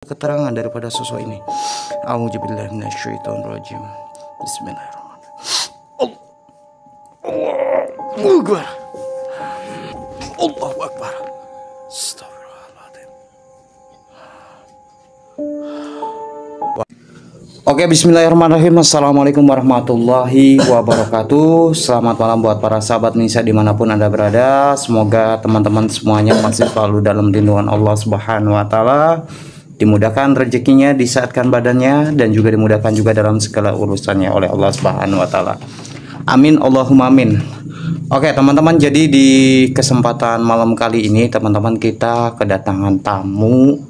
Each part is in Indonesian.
keterangan daripada sosok ini. A'udzubillahi minasyaitonirrajim. Bismillahirrahmanirrahim. Allahu Akbar. Allahu Akbar. Astagfirullahaladzim. Oke, bismillahirrahmanirrahim. Assalamualaikum warahmatullahi wabarakatuh. Selamat malam buat para sahabat Nisa dimanapun Anda berada. Semoga teman-teman semuanya masih selalu dalam lindungan Allah Subhanahu wa Ta'ala, dimudahkan rezekinya, disehatkan badannya, dan juga dimudahkan juga dalam segala urusannya oleh Allah Subhanahu wa Ta'ala. Amin, Allahumma amin. Oke teman-teman, jadi di kesempatan malam kali ini teman-teman kita kedatangan tamu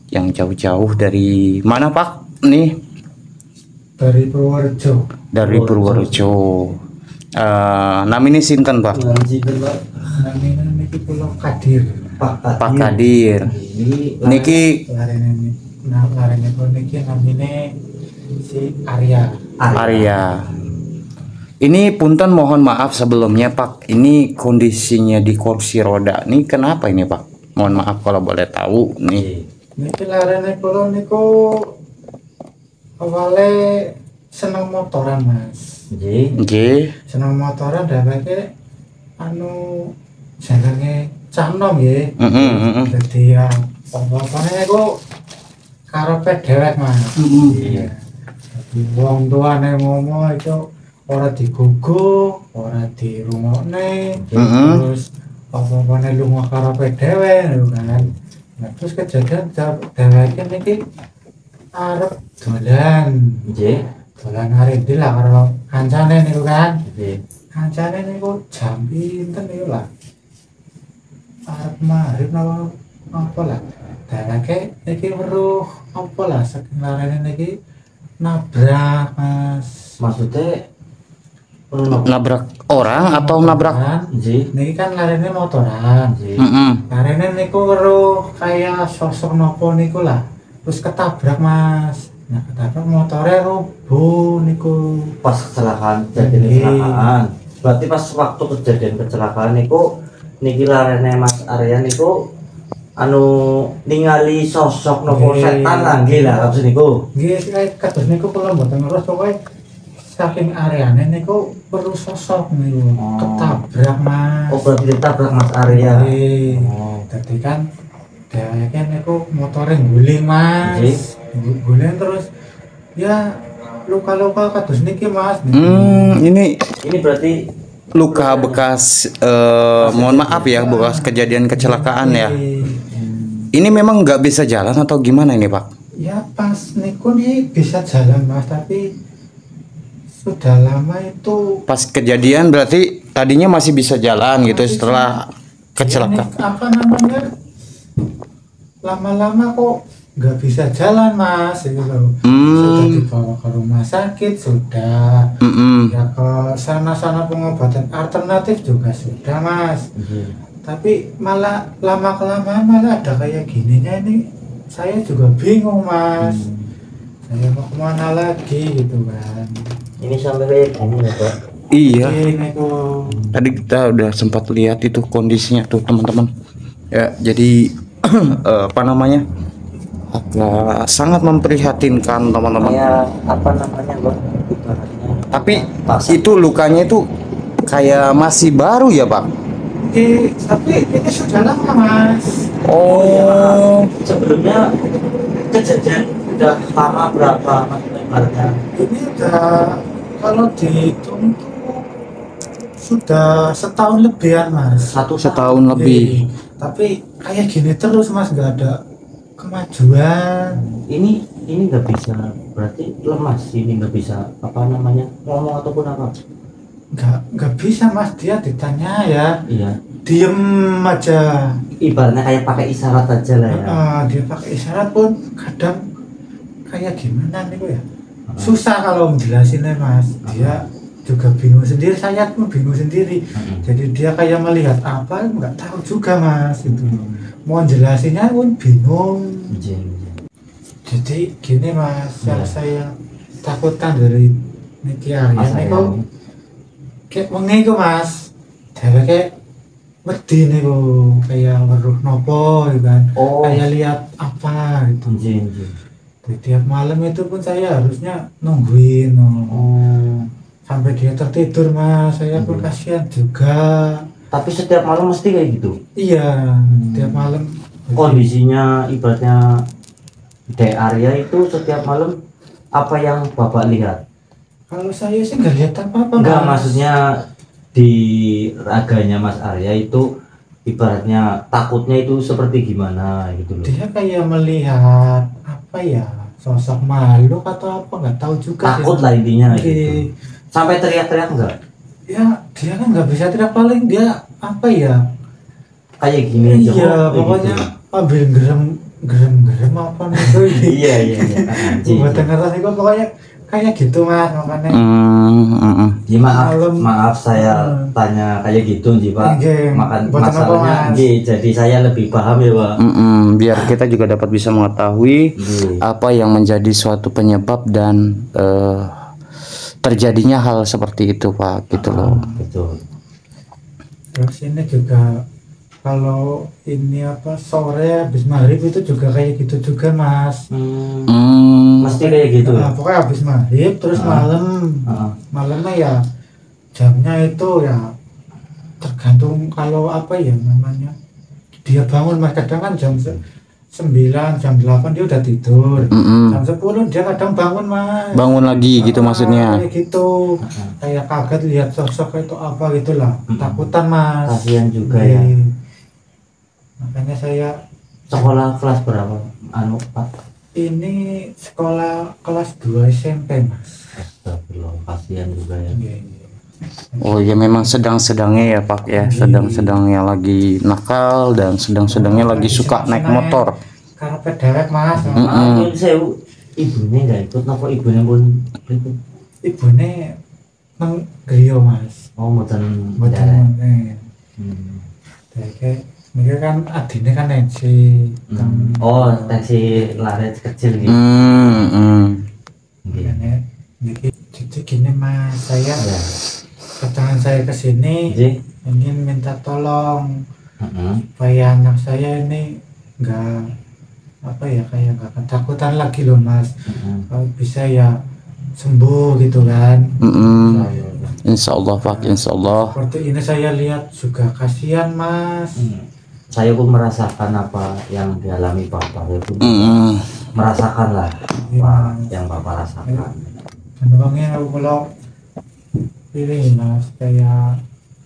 yang jauh-jauh dari mana Pak? Nih dari Purworejo. Dari Purworejo. Namanya sinten Pak? Namanya niki Pulau Kadir. Pak Kadir. Niki niki namanya si Arya. Ini punten mohon maaf sebelumnya Pak. Ini kondisinya di kursi roda. Ini kenapa ini Pak? Mohon maaf kalau boleh tahu nih. Niki larene kula niku awalnya seneng motoran Mas. Nggih. Seneng motoran dheweke jenenge canom nggih. Dadi ya apa-apane niku karepe dhewek Mas. Iya. Dadi wong tuane ngomong itu ora digugu, ora dirungokne, terus apa-apane lunga karepe dhewe lho kan. Nah, terus kejadian dheweke niki arep dolan. Nggih. Dolan arep lah karo kancane niku kan. Nggih. Kancane niku jam pinten niku lah. Arep maghrib apa lah. Dheweke iki weruh apa lah saking larene niki nabrak Mas. Maksudnya Nabrak orang atau nabrak? Niki kan larene motoran. Larene niku weruh kayak sosok nopo niku lah. Terus ketabrak Mas. Nah, ketabrak motornya rubuh niku. Pas kecelakaan, kecelakaan. Berarti pas waktu kejadian kecelakaan niku niki larene Mas Arya niku ningali sosok nopo setan lah nggih lah kados niku. Nggih, kados niku kula mboten ngertos pokoke saking areane niku perlu sosok niku ketabrak Mas. Oh, berarti ditabrak Mas Arya. Nggih. Dadi kan dheweke niku motore guling Mas. Guling terus ya luka-luka kados niki Mas. Ini berarti luka bekas mohon maaf ya, bekas kejadian kecelakaan ya. Ini memang nggak bisa jalan atau gimana ini Pak? Ya pas niku nih bisa jalan Mas, tapi sudah lama itu. Pas kejadian berarti tadinya masih bisa jalan gitu setelah kecelakaan. Apa namanya? Lama-lama kok nggak bisa jalan Mas itu loh. Sudah dibawa ke rumah sakit sudah. Ya ke sana-sana pengobatan alternatif juga sudah Mas. Tapi malah lama-kelamaan malah ada kayak gininya ini. Saya juga bingung Mas. Saya mau kemana lagi gitu kan. Ini sampai kayak gini ya Pak? Iya. Niku. Tadi kita udah sempat lihat itu kondisinya tuh teman-teman. Ya jadi apa namanya? Agak sangat memprihatinkan teman-teman. Ya apa namanya Bang? Tapi itu lukanya itu kayak masih baru ya Pak? Tapi ini sudah lama Mas. Oh. Sebelumnya kejadian udah lama berapa Mas lebarnya? Ini udah kalau dihitung tuh sudah setahun lebihan Mas. Setahun lebih. Tapi kayak gini terus Mas, nggak ada kemajuan. Ini nggak bisa, berarti lemas ini nggak bisa apa namanya ngomong ataupun apa? Nggak bisa Mas, dia ditanya ya. Iya. Diem aja. Ibaratnya kayak pakai isyarat aja lah ya. Dia pakai isyarat pun kadang kayak gimana nih ya. Susah kalau menjelasinnya Mas. Dia juga bingung sendiri, saya pun bingung sendiri. Jadi dia kayak melihat apa nggak tahu juga Mas itu. Mau jelasinnya pun bingung. Jadi gini Mas, yang saya takutkan dari niki Arya niku kayak wengi ku Mas. Dheweke wedi nih kok kayak weruh nopo gitu kan. Oh. Kayak lihat apa gitu. Anjing. Jadi tiap malam itu pun saya harusnya nungguin Oh. sampai dia tertidur mas. Saya pun kasihan juga. Tapi setiap malam mesti kayak gitu. Iya, tiap malam. Kondisinya ibaratnya di area itu setiap malam apa yang Bapak lihat? Kalau saya sih nggak lihat apa-apa Enggak, mas. maksudnya di raganya Mas Arya itu ibaratnya takutnya itu seperti gimana gitu loh. Dia kayak melihat apa ya, sosok makhluk atau apa nggak tahu juga. Takut sih. lah intinya Oke. gitu. Sampai teriak-teriak enggak? Ya dia kan nggak bisa teriak, paling dia apa ya, Kayak gini aja, iya kayak pokoknya gitu. ambil gerem apa nih tuh. Iya. Anjing. Buat denger sih kok pokoknya kayak gitu mas, makanya Ya, maaf saya tanya kayak gitu Ji Pak. Oke, Makan buat apa, masalahnya Mas? Ji, jadi saya lebih paham ya Pak. Biar kita juga dapat bisa mengetahui Ji. apa yang menjadi suatu penyebab dan terjadinya hal seperti itu Pak, gitu loh. Betul. Terus ini juga kalau ini apa sore habis maghrib itu juga kayak gitu juga mas. Mesti kayak gitu ya. Nah, pokoknya habis maghrib terus malamnya ya jamnya itu ya tergantung kalau apa ya namanya, dia bangun mas, kadang kan jam 9, jam 8 dia udah tidur. Jam 10 dia kadang bangun mas. Bangun lagi gitu maksudnya. Kayak gitu. Kayak kaget lihat sosok itu apa gitulah. Takutan mas. Kasihan juga ya. Makanya saya Sekolah kelas berapa Pak? ini sekolah kelas 2 SMP mas. Astagfirullah, kasihan juga ya. Oh ya, memang sedang-sedangnya ya Pak ya, sedang-sedangnya lagi nakal dan sedang-sedangnya lagi suka naik motor. Karpet dewek mas. Mungkin saya ibunya nggak ikut, apa ibunya pun ikut? Ibunya nang griyo mas. Oh, mboten. Kayak ini kan adine kan tensi. Oh, tensi laret kecil gitu. Jadi gini mas, saya kedatangan saya ke sini ingin minta tolong supaya anak saya ini nggak apa ya, kayak nggak ketakutan lagi loh mas. Kalau bisa ya sembuh gitu kan. Insya Allah Pak, Insya Allah. Seperti ini saya lihat juga kasihan mas. Saya pun merasakan apa yang dialami Bapak, saya pun merasakan lah apa yang Bapak rasakan. Memangnya kalau ini mas kayak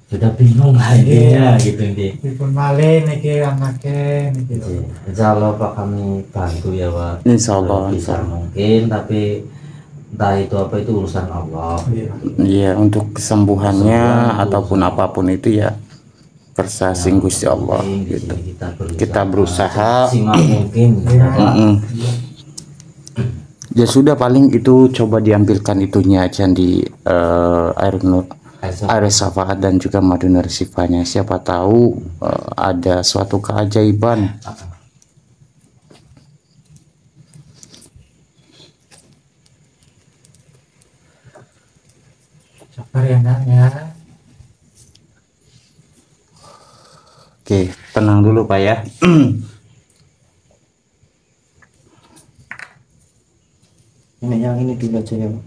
sudah bingung lah intinya gitu nih. pun malin nih anaknya nih. Insya Allah Pak, kami bantu ya Pak. Insya Allah. Bisa mungkin, tapi entah itu apa, itu urusan Allah. Iya, untuk kesembuhannya ataupun apapun itu ya persasing Gusti Allah gitu. Kita berusaha maksimal mungkin. Ya sudah, paling itu coba diambilkan itunya aja di air syafaat dan juga madu narsifanya. Siapa tahu ada suatu keajaiban. Sabar ya nak ya. Oke, tenang dulu Pak ya. Ini yang ini dulu aja ya Pak.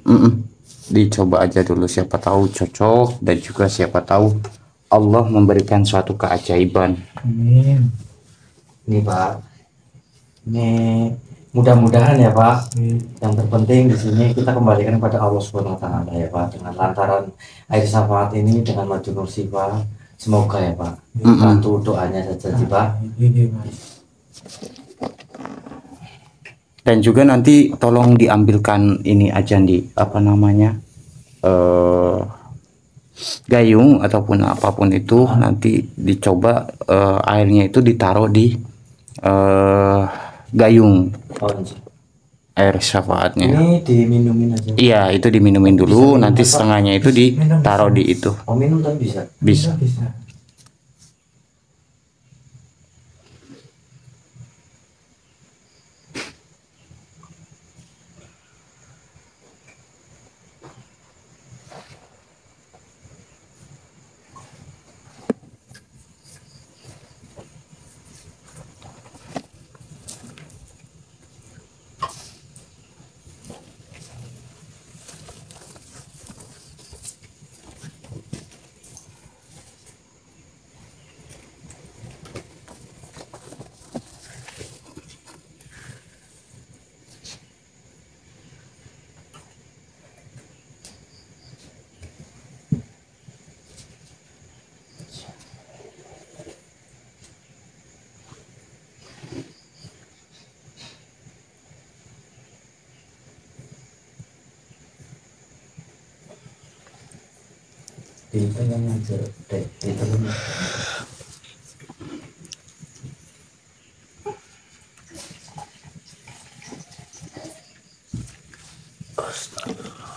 Dicoba aja dulu, siapa tahu cocok dan juga siapa tahu Allah memberikan suatu keajaiban. Amin. Ini Pak, ini mudah-mudahan ya Pak. Yang terpenting di sini kita kembalikan kepada Allah Subhanahu Wa Taala ya Pak, dengan lantaran air syafaat ini dengan madu nursifa. Semoga ya Pak, bantu doanya saja sih Pak. Dan juga nanti tolong diambilkan ini aja di apa namanya, gayung ataupun apapun itu, nanti dicoba airnya itu ditaruh di gayung air syafaatnya. Ini diminumin aja. Iya, itu diminumin dulu, nanti setengahnya itu ditaruh di itu. Oh, minum tapi bisa. Bisa. Dipegang aja deh, ditelan.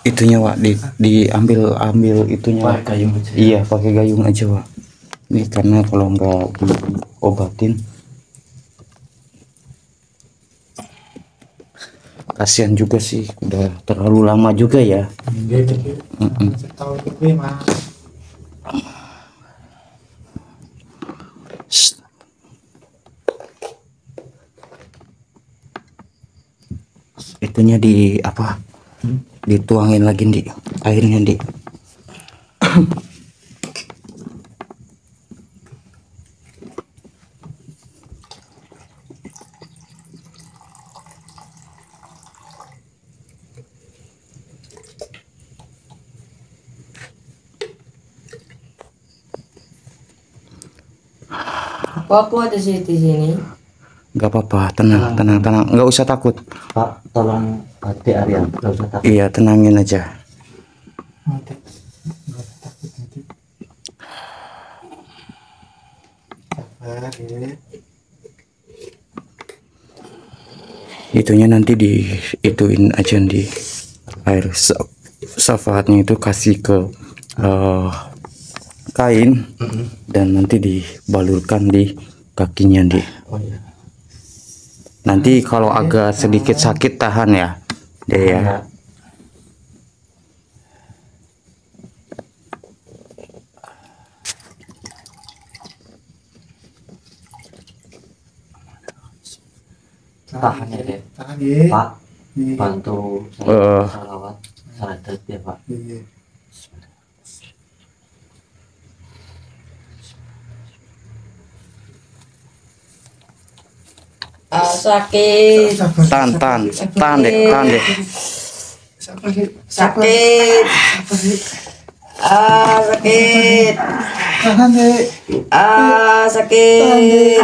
Itunya Wak, diambil itunya Wak. Pakai gayung aja. Iya, pakai gayung aja Wak. Ini karena kalau nggak diobatin kasihan juga sih, udah terlalu lama juga ya. Setahun lebih mas. Itunya di apa? Dituangin lagi di airnya di. Apa ada sih di sini? Gak apa-apa, tenang, nggak usah takut. Pak, tolong adik Arya, nggak usah takut. Iya, tenangin aja. Nanti nggak takut nanti. Sabar ya. Itunya nanti di ituin aja di air syafaatnya itu kasih ke kain dan nanti dibalurkan di kakinya di. Oh iya. Nanti kalau agak sedikit sakit tahan ya deh ya. Iya. Tahan ya deh. Tahan ya. Pak, Iya. bantu saya salawat syahadat ya Pak. Iya. Sakit. Tahan deh. Sabar ya. Sakit. Sakit. Tahan ya. Sakit.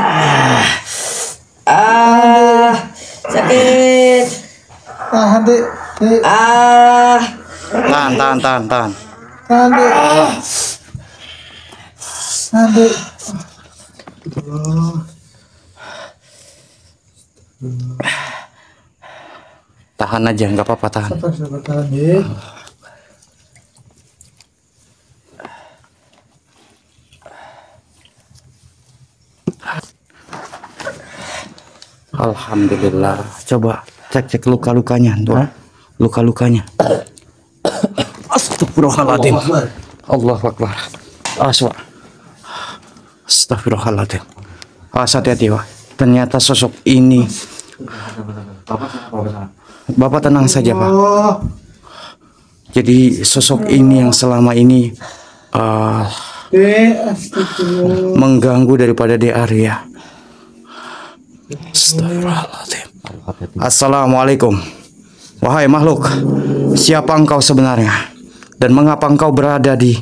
Sakit. Tahan deh. Tahan. Tahan deh. Tahan deh. Aduh. Tahan aja, nggak apa-apa, tahan. Sabar tahan ya. Alhamdulillah. Coba cek luka-lukanya tuh. Luka-lukanya. Astagfirullahaladzim. Allahu Akbar. Aswa. Astagfirullahaladzim. Hati-hati Pak. Ternyata sosok ini. Bapak tenang saja Pak. Oh. Jadi sosok ini yang selama ini Astagfirullah. mengganggu daripada di area. Astagfirullahaladzim. Assalamualaikum. Wahai makhluk, siapa engkau sebenarnya? Dan mengapa engkau berada di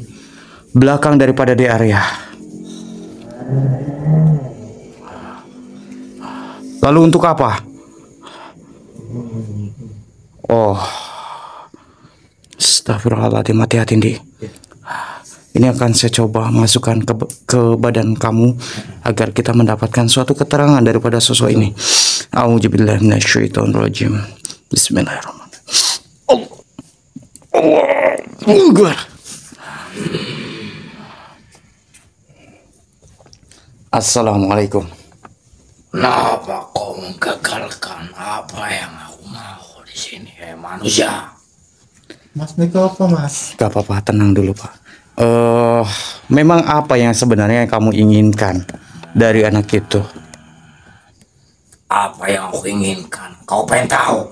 belakang daripada di area? Lalu untuk apa? Oh, astagfirullahaladzim, hati-hati Di. Ini akan saya coba masukkan ke badan kamu agar kita mendapatkan suatu keterangan daripada sosok ini. A'udzubillahi minasyaitonirrajim. Bismillahirrahmanirrahim. Allah. Assalamualaikum. Kenapa kau menggagalkan apa yang aku mau di sini, manusia? Mas Niko apa mas? Gak apa-apa, tenang dulu Pak. Memang apa yang sebenarnya kamu inginkan dari anak itu? Apa yang aku inginkan? Kau pengen tahu?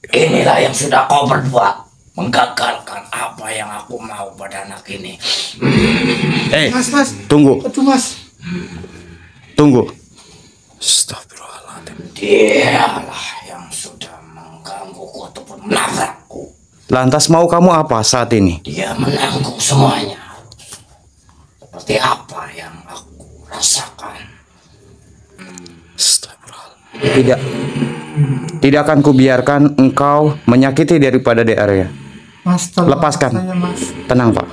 Inilah yang sudah kau berbuat, menggagalkan apa yang aku mau pada anak ini. Mas. Tunggu. Aduh mas. Tunggu. Astagfirullahaladzim. Dialah yang sudah menggangguku ataupun menabrakku. Lantas mau kamu apa saat ini? Dia menanggung semuanya. Seperti apa yang aku rasakan. Astagfirullahaladzim. Tidak akan kubiarkan engkau menyakiti daripada di area. Mas tolong Lepaskan. saya, mas. Tenang Pak.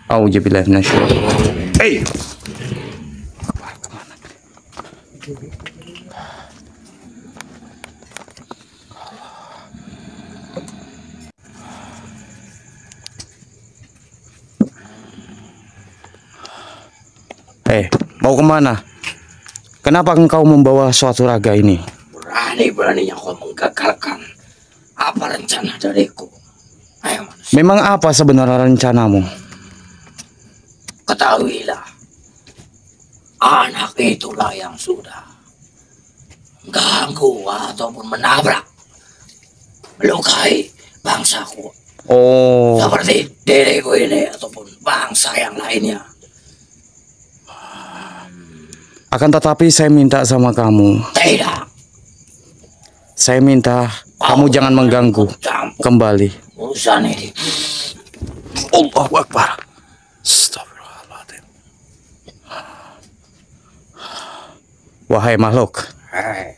Auzubillahi minasyaitonir. Hey. Mau kemana? Kenapa engkau membawa suatu raga ini? Berani-beraninya kau menggagalkan apa rencana dariku. Ayo manusia, Memang apa sebenarnya rencanamu? ketahuilah, anak itulah yang sudah ganggu ataupun menabrak, melukai bangsaku. Oh, Seperti diriku ini ataupun bangsa yang lainnya. akan tetapi saya minta sama kamu. Tidak. Saya minta kamu jangan mengganggu Campur kembali. urusan ini. Allahu Akbar. Astagfirullahaladzim. Wahai makhluk, Hei,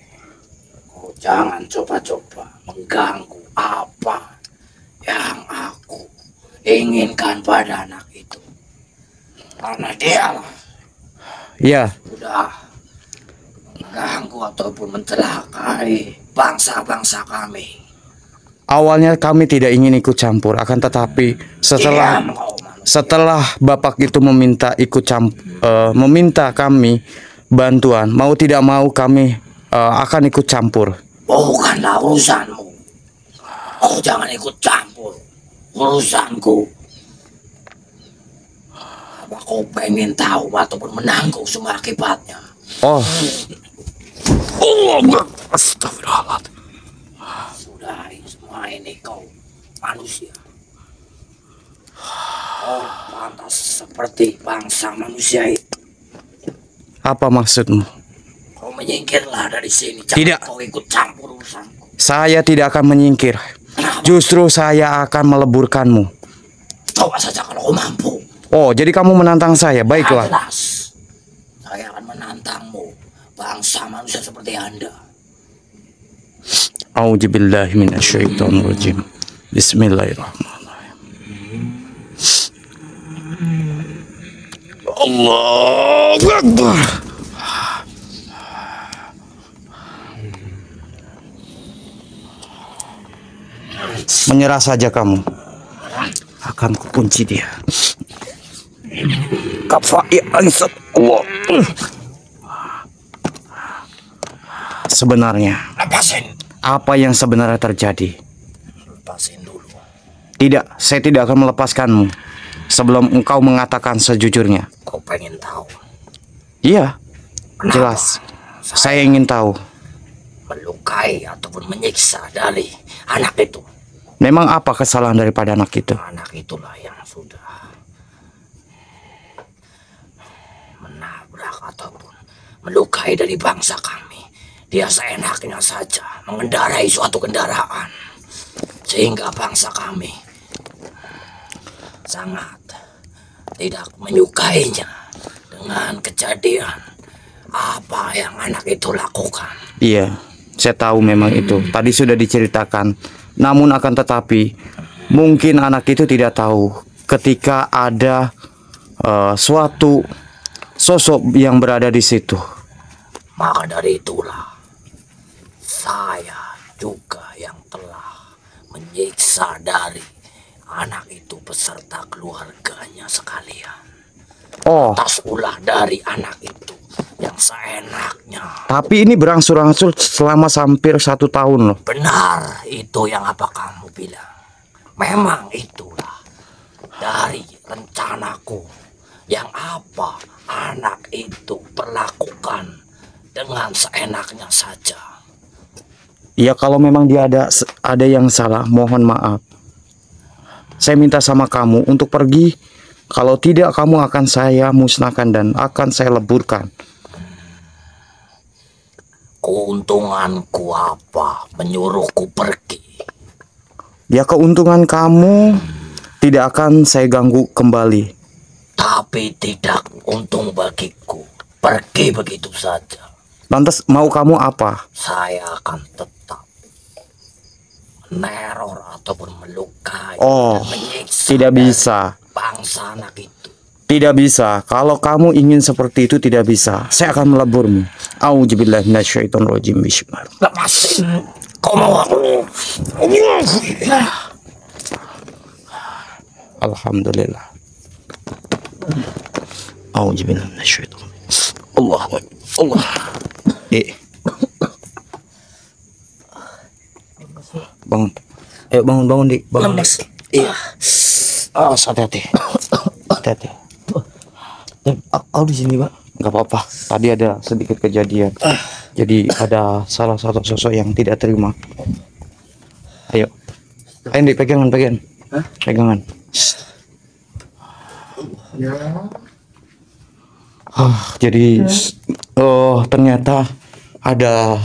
kau jangan coba-coba mengganggu apa yang aku inginkan pada anak itu. Karena dialah ya, sudah mengganggu ataupun mencelakai bangsa-bangsa kami. awalnya kami tidak ingin ikut campur, akan tetapi Diam kau manusia. setelah Bapak itu meminta meminta kami bantuan, mau tidak mau kami akan ikut campur. Bukanlah urusanmu. Kau jangan ikut campur urusanku. Apa kau pengen tahu ataupun menanggung semua akibatnya? Oh, Allah, astagfirullahaladzim. Sudahi semua ini kau manusia. Kau pantas seperti bangsa manusia itu. Apa maksudmu? Kau menyingkirlah dari sini. Jangan Tidak. kau ikut campur urusanku. Saya tidak akan menyingkir. Kenapa? Justru saya akan meleburkanmu. Coba saja kalau kau mampu. Oh, jadi kamu menantang saya. Baiklah. Jelas. Saya akan menantangmu. Bangsa manusia seperti Anda. Auzubillahi minasyaitonirrajim. Bismillahirrahmanirrahim. Allahu Akbar. Menyerah saja kamu. Akan kukunci dia. Kafai ansat Allah. Sebenarnya Lepasin. apa yang sebenarnya terjadi? Lepasin dulu. Tidak, saya tidak akan melepaskanmu sebelum engkau mengatakan sejujurnya. Kau pengen tahu Iya, kenapa jelas. Saya ingin tahu. melukai ataupun menyiksa dari anak itu? Memang apa kesalahan daripada anak itu? Anak itulah yang sudah menabrak ataupun melukai dari bangsa kami. Dia seenaknya saja mengendarai suatu kendaraan sehingga bangsa kami sangat tidak menyukainya dengan kejadian apa yang anak itu lakukan. Iya, saya tahu memang itu. Tadi sudah diceritakan. Namun akan tetapi mungkin anak itu tidak tahu ketika ada suatu sosok yang berada di situ. Maka dari itulah saya juga yang telah menyiksa dari anak itu beserta keluarganya sekalian. Oh, Atas ulah dari anak itu yang seenaknya. tapi ini berangsur-angsur selama hampir 1 tahun loh. Benar itu yang apa kamu bilang. Memang itulah dari rencanaku yang apa anak itu perlakukan dengan seenaknya saja. Ya kalau memang dia ada yang salah, mohon maaf. Saya minta sama kamu untuk pergi. Kalau tidak, kamu akan saya musnahkan dan akan saya leburkan. Keuntunganku apa menyuruhku pergi? Ya keuntungan kamu tidak akan saya ganggu kembali. Tapi tidak untung bagiku. Pergi begitu saja. Lantas mau kamu apa? Saya akan tetap meneror ataupun melukai Oh, dan menyiksa tidak dari bisa. bangsa anak itu. Tidak bisa. Kalau kamu ingin seperti itu tidak bisa. Saya akan meleburmu. Auzubillahi minasyaitonirrajim. Bismillahirrahmanirrahim. Lepasin. Kau mau aku? Alhamdulillah. Auzubillahi minasyaitonirrajim. Allah. Allah. Bangun. Ayo bangun Dik. Bangun. Iya. Hati-hati. Hati-hati. Aku di sini, Pak. Enggak apa-apa. Tadi ada sedikit kejadian. Jadi ada salah satu sosok yang tidak terima. Ayo. Ayo Dik, pegangan. Pegangan. Ya. Jadi ternyata ada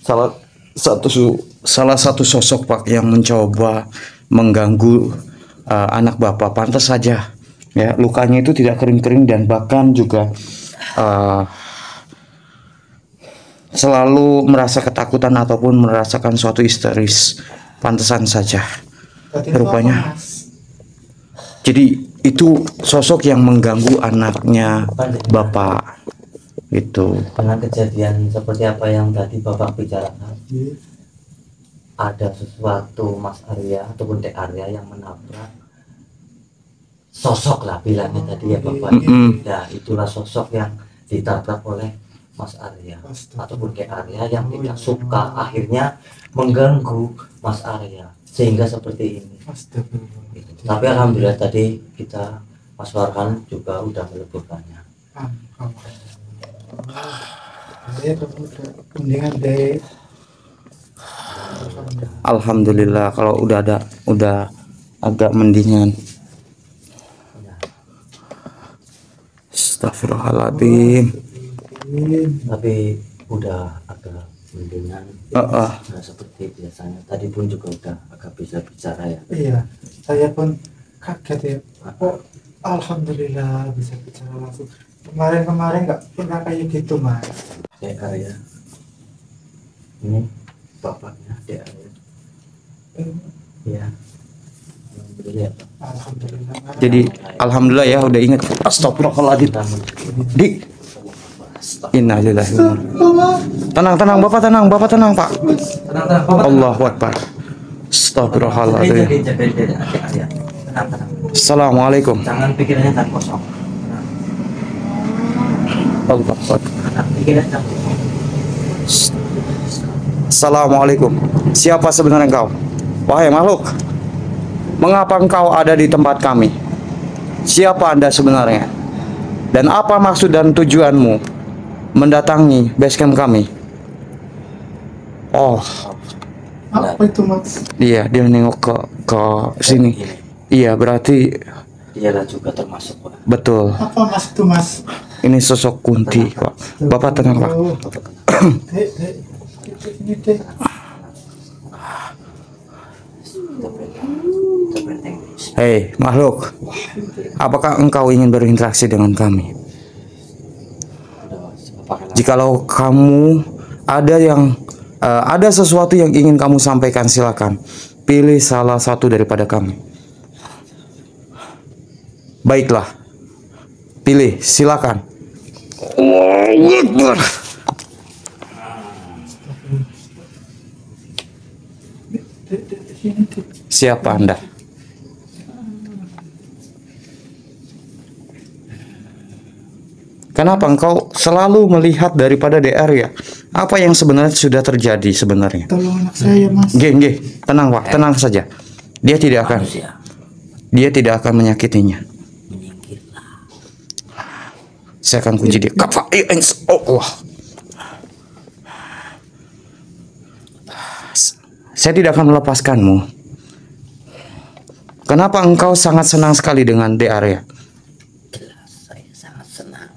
salah satu sosok Pak yang mencoba mengganggu anak Bapak. Pantas saja ya, lukanya itu tidak kering-kering dan bahkan juga selalu merasa ketakutan ataupun merasakan suatu histeris. Pantesan saja rupanya. Jadi itu sosok yang mengganggu anaknya Bapak. Itu Dengan kejadian seperti apa yang tadi Bapak bicarakan, ada sesuatu Mas Arya ataupun Dek Arya yang menabrak sosok lah bilangnya tadi ya Bapak. Nah, itulah sosok yang ditabrak oleh Mas Arya ataupun Dek Arya yang tidak suka, akhirnya mengganggu Mas Arya sehingga seperti ini. Gitu. Tapi alhamdulillah tadi kita Mas Farhan juga udah meleburkannya. Alhamdulillah kalau udah agak mendingan. Astagfirullahaladzim. Tapi udah agak mendingan. Nah, seperti biasanya tadi pun juga udah agak bisa bicara ya. Iya, saya pun kaget ya. Kok alhamdulillah bisa bicara langsung. Kemarin nggak pernah kayak gitu, Mas. Dek Arya, ini bapaknya Dek Arya. Ya, alhamdulillah. Alhamdulillah. Mas. Jadi alhamdulillah ya udah ingat. Astagfirullahaladzim. Dik. Innalillahi wa inna. Tenang Bapak tenang Pak. Tenang, Bapak. Allahu Akbar. Astagfirullahaladzim. Tenang. Assalamualaikum. Jangan pikirannya tak kosong. Allahu Akbar. Tenang, pikirannya tak kosong. Assalamualaikum. Siapa sebenarnya engkau? Wahai makhluk, mengapa engkau ada di tempat kami? Siapa Anda sebenarnya? Dan apa maksud dan tujuanmu mendatangi basecamp kami? Oh, Apa itu, Mas? iya dia nengok ke sini. Iya berarti Dialah juga termasuk, Pak. betul. Apa Mas itu, Mas? Ini sosok Kunti, Pak. Bapak tenang, Pak. Dek. Ini, Dek. Hei makhluk, apakah engkau ingin berinteraksi dengan kami? Jikalau kamu ada sesuatu yang ingin kamu sampaikan, silakan pilih salah satu daripada kami. Baiklah, pilih, silakan. Allahu Akbar. Siapa Anda? Kenapa engkau selalu melihat daripada DR ya? Apa yang sebenarnya sudah terjadi sebenarnya? Tolong anak saya, Mas. Nggih, tenang Pak, tenang saja. Dia tidak akan menyakitinya. Saya akan kunci dia. Allah. Saya tidak akan melepaskanmu. Kenapa engkau sangat senang sekali dengan DR ya? Saya sangat senang.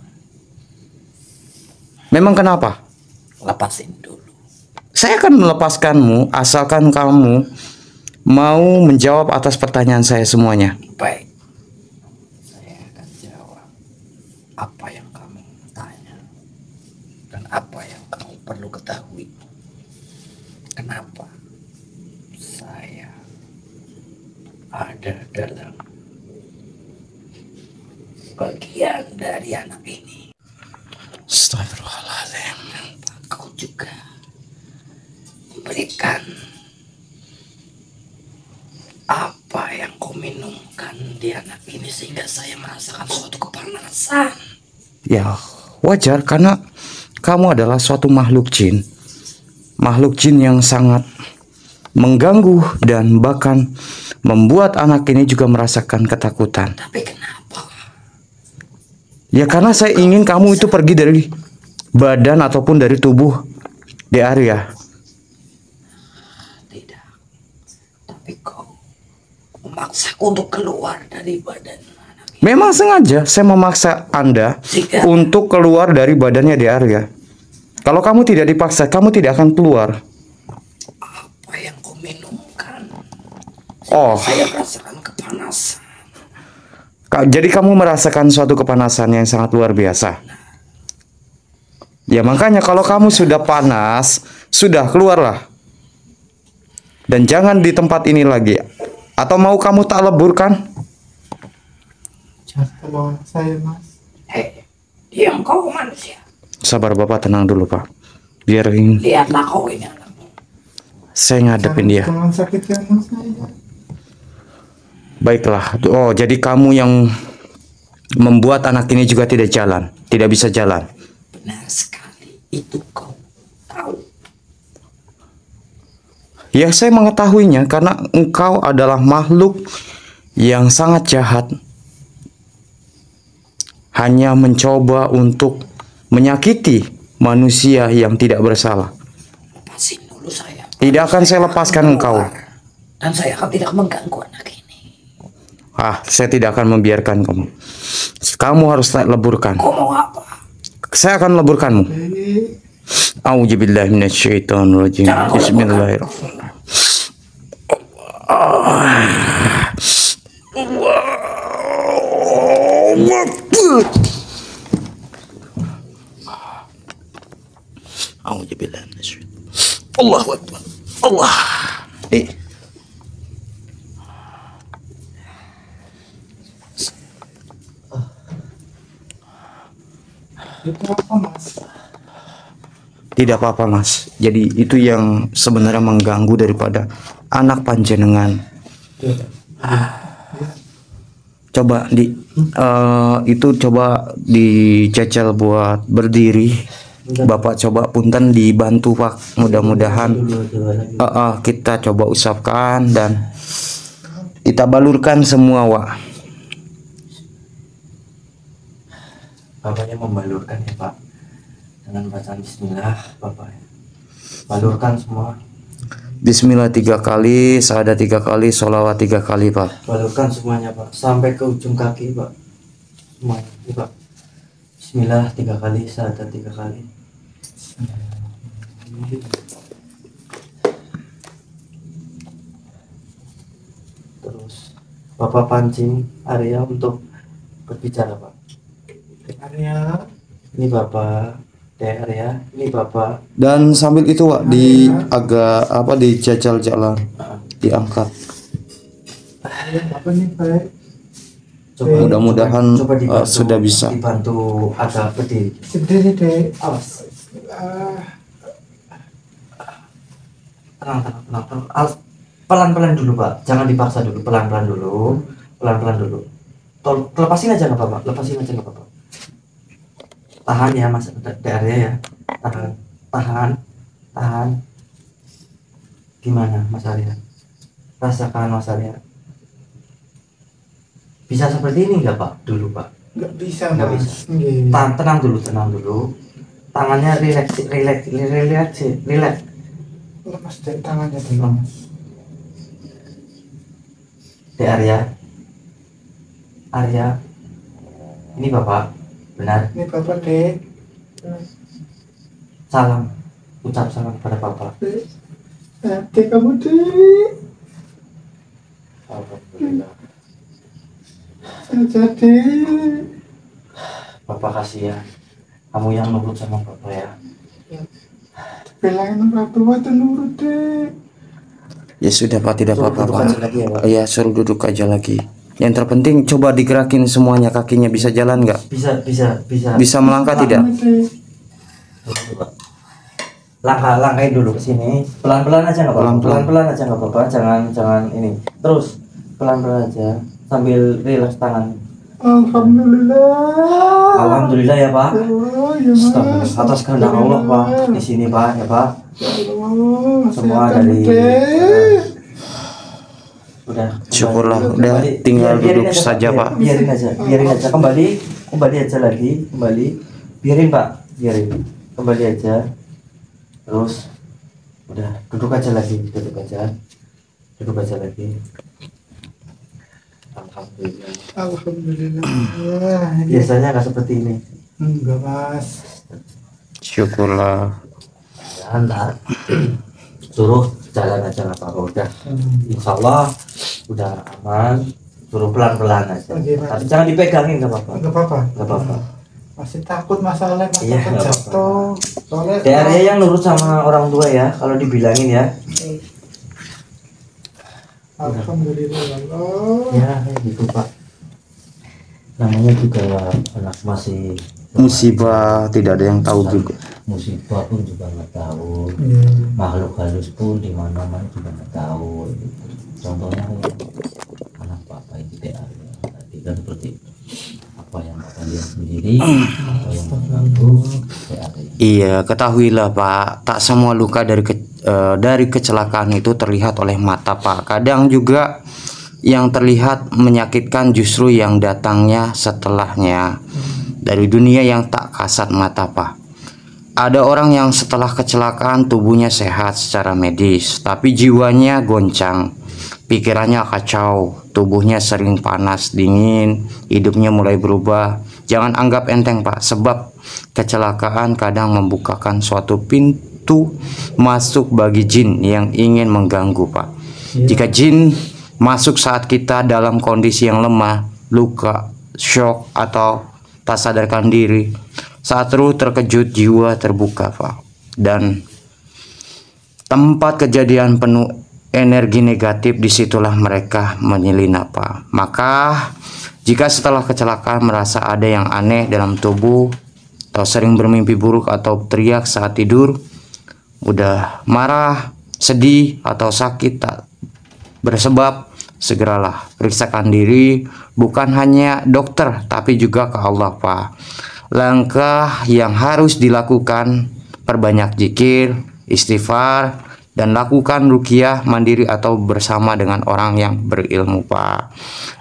Memang kenapa? Lepasin dulu. Saya akan melepaskanmu asalkan kamu mau menjawab atas pertanyaan saya semuanya. Baik. Saya akan jawab apa yang kamu tanya dan apa yang kamu perlu ketahui. Kenapa saya ada dalam sebagian dari anak ini. Astagfirullahaladzim. Kau juga memberikan apa yang kau minumkan di anak ini sehingga saya merasakan suatu kepanasan. Ya, wajar karena kamu adalah suatu makhluk jin. Makhluk jin yang sangat mengganggu dan bahkan membuat anak ini juga merasakan ketakutan. Tapi kenapa? Ya karena saya ingin kamu itu pergi dari badan ataupun dari tubuh di area. Tidak. Tapi kau memaksaku untuk keluar dari badan anak ini. Memang sengaja saya memaksa Anda Jika untuk keluar dari badannya di area. Kalau kamu tidak dipaksa, kamu tidak akan keluar. apa yang kau minumkan, Oh, saya merasakan kepanasan. Jadi kamu merasakan suatu kepanasan yang sangat luar biasa. Ya makanya kalau kamu sudah panas, sudah keluarlah. Dan jangan di tempat ini lagi. Atau mau kamu tak leburkan? Jangan tolong saya, Mas. Hei, diam kau manusia. Sabar Bapak, tenang dulu Pak. Biar ini Lihatlah kau ini anakmu. saya ngadepin dia. Jangan sakitkan Mas saya. Baiklah. Oh, jadi kamu yang membuat anak ini juga tidak jalan, tidak bisa jalan. Benar sekali, itu kau tahu. Ya, saya mengetahuinya karena engkau adalah makhluk yang sangat jahat. Hanya mencoba untuk menyakiti manusia yang tidak bersalah. Lepasin dulu saya. Tidak akan saya lepaskan engkau. Dan saya akan tidak mengganggu anak ini. Saya tidak akan membiarkan kamu. Kamu harus leburkan. Kau mau apa? Saya akan leburkanmu. A'udzubillahi minasyaitonirrajim. Bismillahirrahmanirrahim. A'udzubillahi minasyaitonir. Allahu Akbar. Allah. Itu apa, Mas? Tidak apa-apa Mas. Jadi itu yang sebenarnya mengganggu daripada anak panjenengan. Coba itu coba dijajal buat berdiri. Bapak coba punten dibantu Pak. Mudah-mudahan kita coba usapkan dan kita balurkan semua Wak. Bapaknya membalurkan ya Pak, dengan bacaan Bismillah. Bapak balurkan semua. Bismillah 3 kali, syahadat 3 kali, sholawat 3 kali Pak. Balurkan semuanya Pak, sampai ke ujung kaki Pak. Semuanya ini Pak. Bismillah 3 kali, syahadat 3 kali. Terus Bapak pancing area untuk berbicara Pak. Area. Ini Bapak area, ini Bapak. Dan sambil itu Wak di agak dijajal jalan, diangkat. Apa nih, Pak? Mudah-mudahan dibantu, sudah bisa. Dibantu agak berdiri. Berdiri deh. Awas. Tenang. Pelan-pelan dulu Pak, jangan dipaksa dulu, pelan-pelan dulu. Lepasin aja nggak apa-apa, lepasin aja nggak apa-apa. Tahan ya Mas, area ya. Tahan. Gimana Mas Arya? Rasakan Mas Arya. Bisa seperti ini nggak Pak? Dulu Pak. Nggak bisa, Nggak Mas. bisa. Nggih. Tenang dulu. Tangannya relax. Lepas deh tangannya dulu, Mas. Di Arya. Ini Bapak. Benar. Ini Bapak, Dek. Salam. Ucap salam kepada Bapak. Dek, kamu, Dek. Alhamdulillah. Saja, Dek. Bapak kasihan. Kamu yang nurut sama Bapak ya. Bilangin orang tua tuh nurut, Dek. Ya sudah Pak, tidak Suruh apa-apa duduk Pak. aja lagi ya, Pak. Ya suruh duduk aja lagi. Yang terpenting coba digerakin semuanya, kakinya bisa jalan nggak? Bisa melangkah tidak? Langkahin dulu ke sini, pelan-pelan aja nggak apa-apa, pelan-pelan aja nggak apa-apa, jangan ini, terus pelan-pelan aja sambil rileks tangan. Alhamdulillah ya Pak. Astagfirullah. Atas kehendak Allah Pak, di sini Pak ya Pak. Semua dari udah. Syukurlah, udah tinggal duduk saja Pak. Biarin aja, kembali aja lagi, biarin Pak, kembali aja. Terus udah duduk aja lagi. Alhamdulillah. Biasanya nggak seperti ini. Enggak Mas. Syukurlah. Ntar suruh jalan aja nggak apa-apa, udah. Insya Allah udah aman. Suruh pelan-pelan aja. Tapi jangan dipegangin, nggak apa-apa. Masih takut masalah Iya, takut nggak jatuh. Soalnya Daerahnya yang nurut sama orang tua ya, kalau dibilangin ya. Alhamdulillah ya Allah. Ya gitu Pak. Namanya juga anak masih Musibah tidak ada yang tahu juga. musibah pun juga nggak tahu. Iya. Makhluk halus pun di mana-mana juga nggak tahu. Contohnya anak Bapak itu tadi kan seperti apa yang Bapak lihat sendiri, apa yang mengganggu Iya, ketahuilah Pak, tak semua luka dari kecelakaan itu terlihat oleh mata Pak. Kadang juga yang terlihat menyakitkan justru yang datangnya setelahnya dari dunia yang tak kasat mata Pak. Ada orang yang setelah kecelakaan tubuhnya sehat secara medis, tapi jiwanya goncang, pikirannya kacau, tubuhnya sering panas, dingin, hidupnya mulai berubah. Jangan anggap enteng Pak, sebab kecelakaan kadang membukakan suatu pintu masuk bagi jin yang ingin mengganggu Pak. Jika jin masuk saat kita dalam kondisi yang lemah, luka, shock, atau tak sadarkan diri, saat ruh terkejut, jiwa terbuka Pak, dan tempat kejadian penuh energi negatif, disitulah mereka menyelinap Pak. Maka jika setelah kecelakaan merasa ada yang aneh dalam tubuh, atau sering bermimpi buruk atau teriak saat tidur, udah marah, sedih, atau sakit tak bersebab, segeralah periksakan diri, bukan hanya dokter tapi juga ke Allah Pak. Langkah yang harus dilakukan, perbanyak zikir, istighfar, dan lakukan ruqyah mandiri atau bersama dengan orang yang berilmu Pak.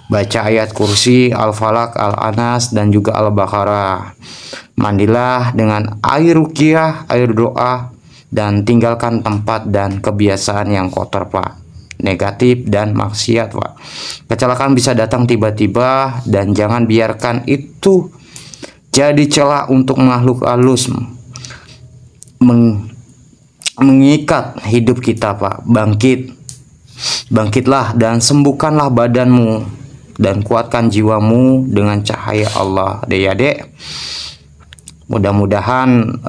Baca ayat kursi, Al-Falaq, Al-Anas, dan juga Al-Baqarah. Mandilah dengan air ruqyah, air doa, dan tinggalkan tempat dan kebiasaan yang kotor Pak, negatif dan maksiat Pak. Kecelakaan bisa datang tiba-tiba, dan jangan biarkan itu jadi celah untuk makhluk halus mengikat hidup kita Pak. Bangkitlah dan sembuhkanlah badanmu, dan kuatkan jiwamu dengan cahaya Allah. Dek, mudah-mudahan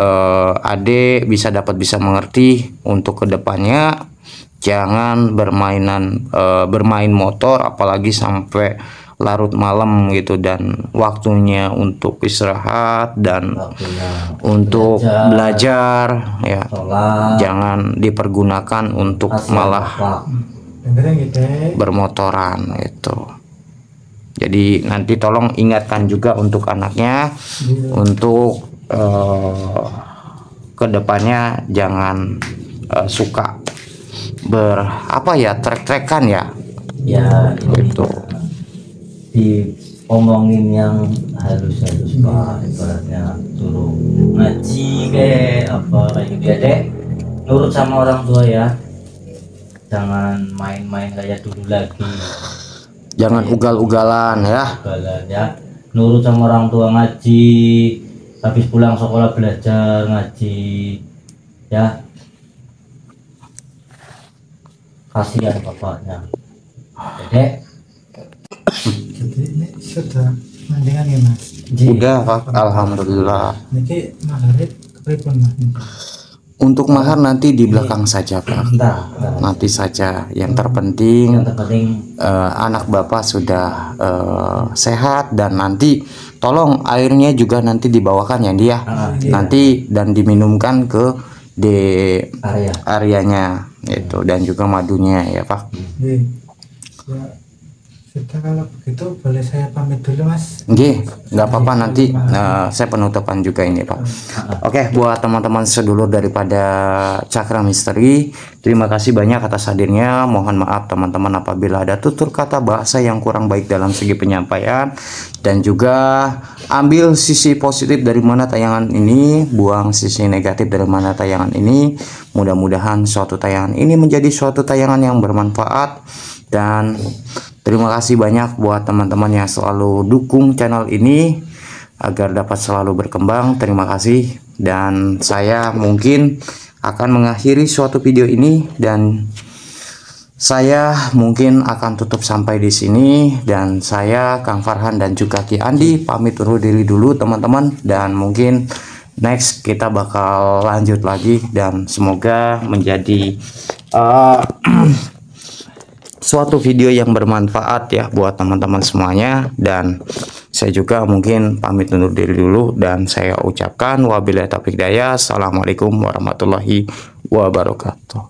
adek bisa mengerti untuk kedepannya. Jangan bermain motor apalagi sampai larut malam gitu, dan waktunya untuk istirahat dan untuk belajar ya. Jangan dipergunakan untuk malah bermotoran itu. Jadi nanti tolong ingatkan juga untuk anaknya untuk kedepannya jangan suka trek-trekan ya itu. Diomongin yang halus-halus Pak, ibaratnya suruh ngaji kayak gitu ya Dek, nurut sama orang tua ya, jangan main-main kayak dulu lagi, jangan ugal-ugalan ya, nurut sama orang tua, ngaji, habis pulang sekolah belajar ngaji ya, kasihan bapaknya Dek. Jadi ini sudah mendingan ya Mas. Udah Pak, alhamdulillah. Niki maghrib kepripun Mas? Untuk mahar nanti di belakang saja Pak. Bentar. Nanti saja. Yang terpenting Yang terpenting anak Bapak sudah sehat, dan nanti tolong airnya juga nanti dibawakan ya dia. Nanti dan diminumkan ke di areanya itu, dan juga madunya ya Pak. Ya, sudah kalau begitu boleh saya pamit dulu Mas. Nggih, nggak apa-apa, nanti saya penutupan juga ini Pak. Oke, buat teman-teman sedulur daripada Cakra Misteri, terima kasih banyak atas hadirnya. Mohon maaf teman-teman apabila ada tutur kata bahasa yang kurang baik dalam segi penyampaian, dan juga ambil sisi positif dari mana tayangan ini, buang sisi negatif dari mana tayangan ini. Mudah-mudahan suatu tayangan ini menjadi suatu tayangan yang bermanfaat, dan terima kasih banyak buat teman-teman yang selalu dukung channel ini agar dapat selalu berkembang. Terima kasih, dan saya mungkin akan mengakhiri suatu video ini, dan saya mungkin akan tutup sampai di sini. Dan saya Kang Farhan dan juga Ki Andi pamit undur diri dulu teman-teman, dan mungkin next kita bakal lanjut lagi, dan semoga menjadi suatu video yang bermanfaat ya buat teman-teman semuanya. Dan saya juga mungkin pamit undur diri dulu, dan saya ucapkan wabillahi taufiq hidayah. Assalamualaikum warahmatullahi wabarakatuh.